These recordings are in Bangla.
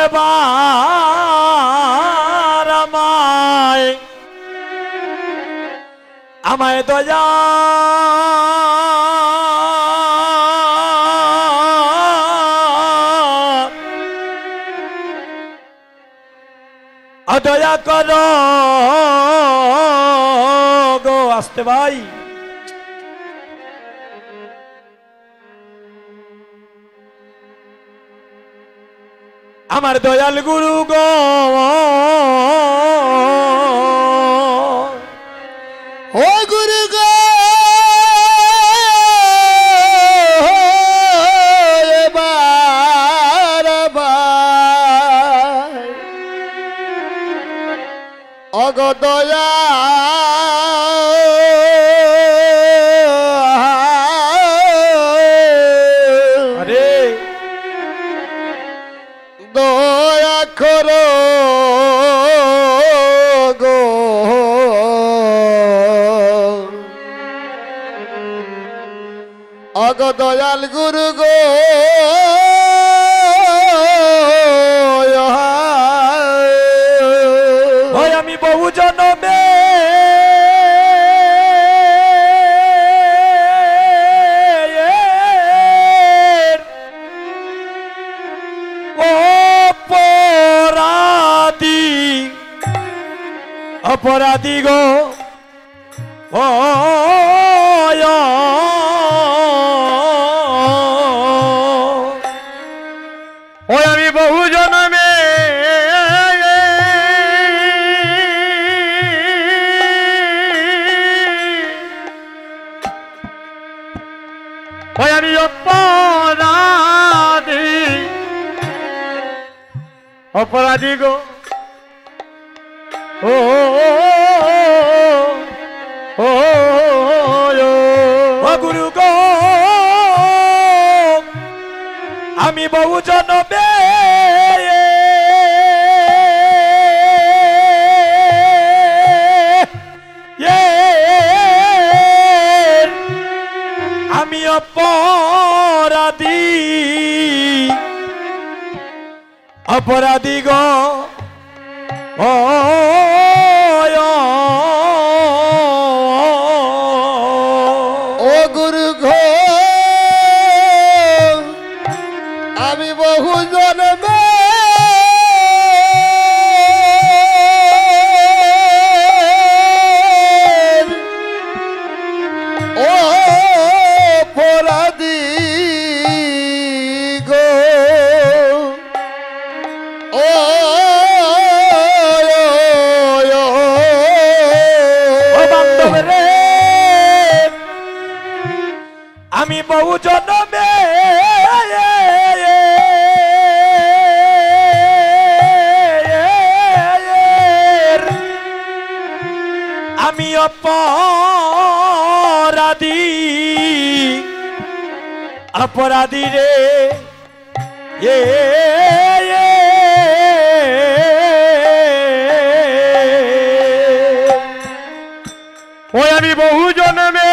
এবার আমায় দয়া দয়া করো গো। আসতে ভাই আমার দয়াল গুরু গো ও গুরু গো অগদয়া আরে দয়া করো গো। অগদয়াল গুরু গো আমি বহু জনমে অপরাধী গো ও আমি বহু জনমে আমি অপরাধী গো ও গুরু গো আমি বহু জনমে আমি অপরাধী গো ও গুরু গো আমি বহু জনমে অপরাধী গো আমি বহু জনমে আমি অপরাধী রে ওই আমি বহু জনমে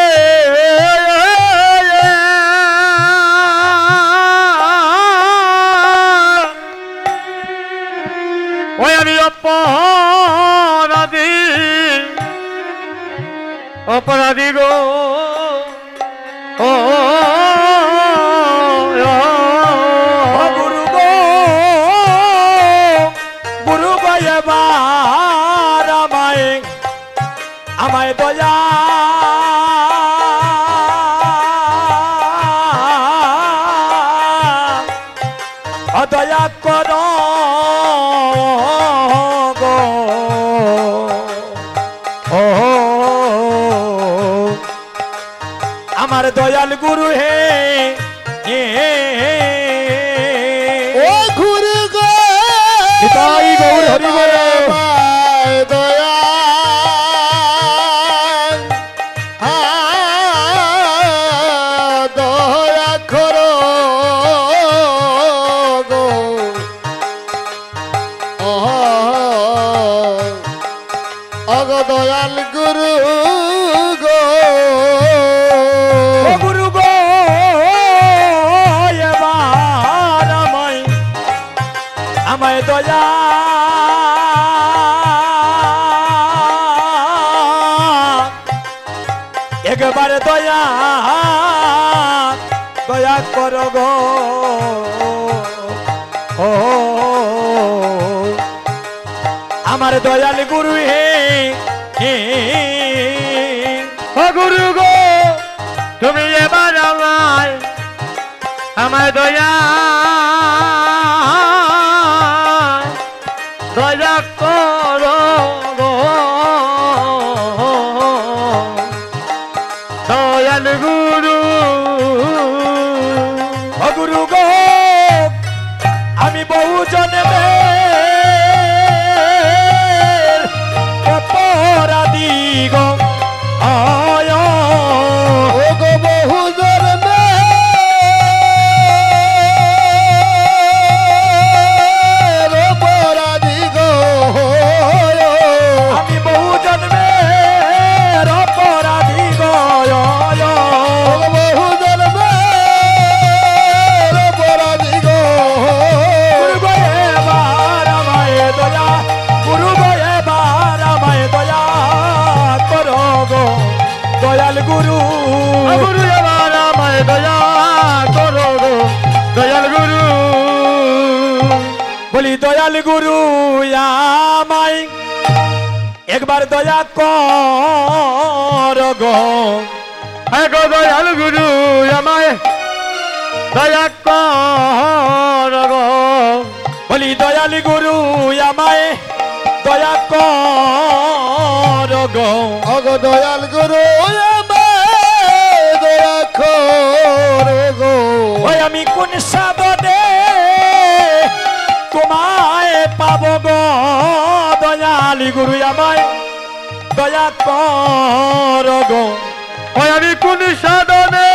ওই আমি অপরাধী গো ও গুরু গো গুরু গো এবার আমায় দয়া দয়া করো গো আমার দয়াল গুরু হে ও গুরু গো নিতাই গৌর হরি বলে দয়া দয়া করো গো অগদয়াল গুরু গো গুরু গো এবার আমায় একবার দয়া দয়া করো গো ও আমার দয়াল গুরু হে ও গুরু গো তুমি এবার আমার দয়া দয়া করো গো দয়াল গুরু ও গুরু গো আমি বহু জন্মে অপরাধী গো আয় ও গো বহু জন্মে অপরাধী গো আমি বহু জন্মে অপরাধী গো বহু জন্মে অপরাধী গো গুরু গো এবার আমায় দয়া গুরু গো এবার আমায় দয়া করো গো দয়াল গুরু ও গুরু এবার আমায় দয়া করো গো দয়াল গুরু বলি দয়াল গুরু আমায় একবার দয়া কর গো গো দয়াল গুরু আমায় দয়া কর গো বলি দয়াল গুরু আমায় দয়া কর গো অগ দয়াল গুরু আমায় দয়া করো গো ওই আমি কোন সাধনে তোমায় পাবো গো দয়াল গুরু আমায় দয়া কর গো ওই আমি কোন সাধনে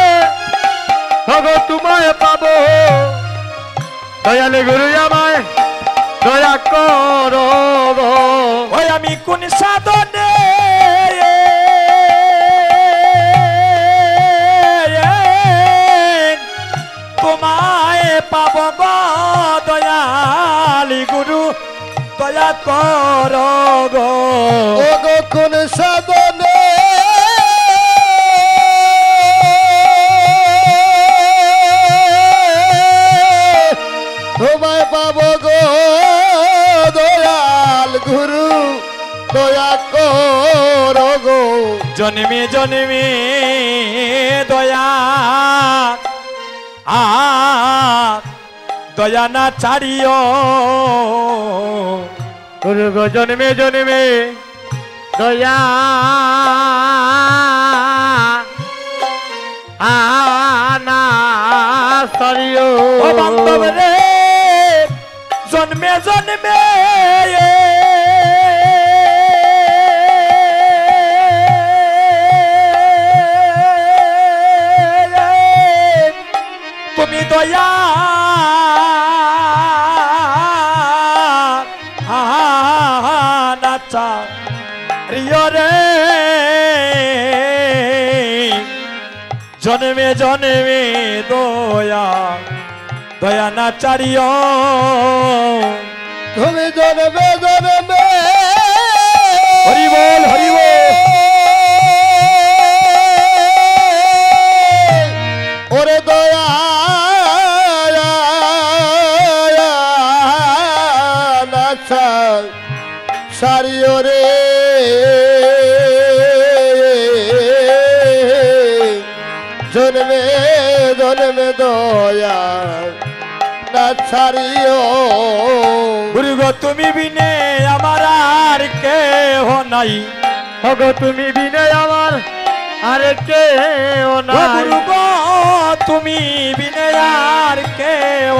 গো তোমায় পাবো দয়াল গুরু আমায় দয়া করো গো ওই আমি কোন সাধনে তোমায় পাবো গো দয়াল গুরু দয়া কর গো ও গো কোন সাধনে তোমায় পাবো গো দয়াল গুরু দয়া করো গো জন্মে জন্মে দয়া দয়া না ছাড়িও গুরু গো জন্মে জন্মে দয়া আনা সরিও ও বান্ধব রে জন্মে জন্মে তুমি দয়া নাচা রিয় রে জন্মে জন্মে দয়া দয়া না চারিও তুমি জন্মে জন্মে হরি বল হরি বল ওরে দয়া সারিও রে জন্মে জন্মে দয়া না ছাড়িও গুরু গো তুমি বিনে আমার আর কেহ নাই গো তুমি বিনে আমার আর কে ও ও নাই গুরু গো তুমি বিনে আর কেহ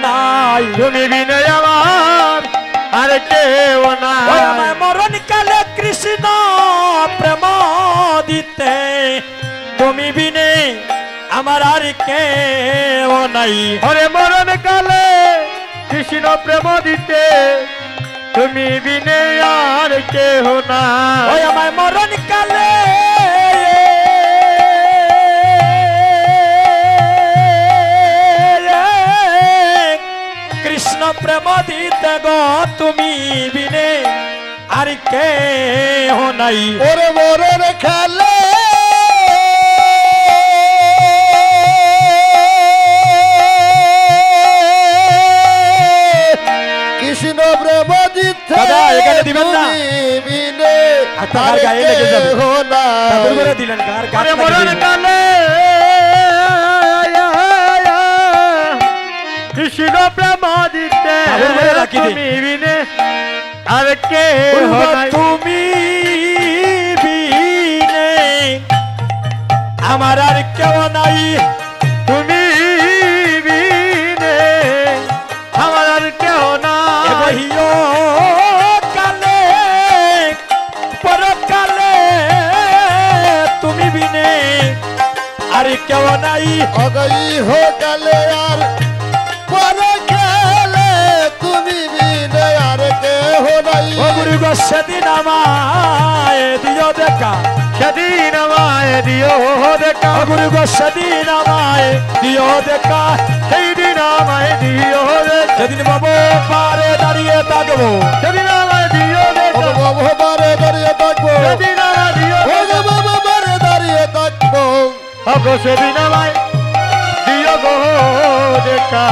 নাই তুমি বিনে আমার আর কে ও ও নাই আমায় মরণ কালে কৃষ্ণ প্রেম দিতে তুমি বিনে আমার আর কেহ নাই হরে মরণ কালে কৃষ্ণ প্রেম দিতে তুমি বিনে আর কেহ ওই নাই আমায় মরণ কালে কৃষ্ণ প্রেম দিতে গো তুমি বিনে আর কেহ নাই ওরে মরণ খেলে একটা আর গায়ে লেগে যাবে। কেহ নাই। তারপর করে দিলেন গার গাছ আরে লাগিয়ে মরণ দিলেন। কালে কৃষ্ণ প্রেম দিতে তারপর করে রাখি দে। তুমি বিনে আর কে বলবো নাই। তুমি বিনে আমার আর কেউ নাই। তুমি বিনে আমার আর কেহ নাই। এবহিও কালে পরকালে তুমি বিনে আর কেউ নাই। অগই হো গেলে আর পরে গেলে তুমি বিনে আর কেহ নাই। ও গুরু গো সেদিন আমায় দিও দেখা। সেদিন আমায় দিও দেখা। ও গুরু গো সেদিন আমায় দিও দেখা। সেই দিন আমায় দিও দেখা। সেদিন বাবু পারে দাঁড়িয়ে থাকবো। সেদিন আমায় দিও দেখা। বাবারে দাঁড়িয়ে থাকবো, সেদিন আমায় দিও দেখা। বাবারে দাঁড়িয়ে থাকবো। অগো সেদিন আমায় দিও গো দেখা।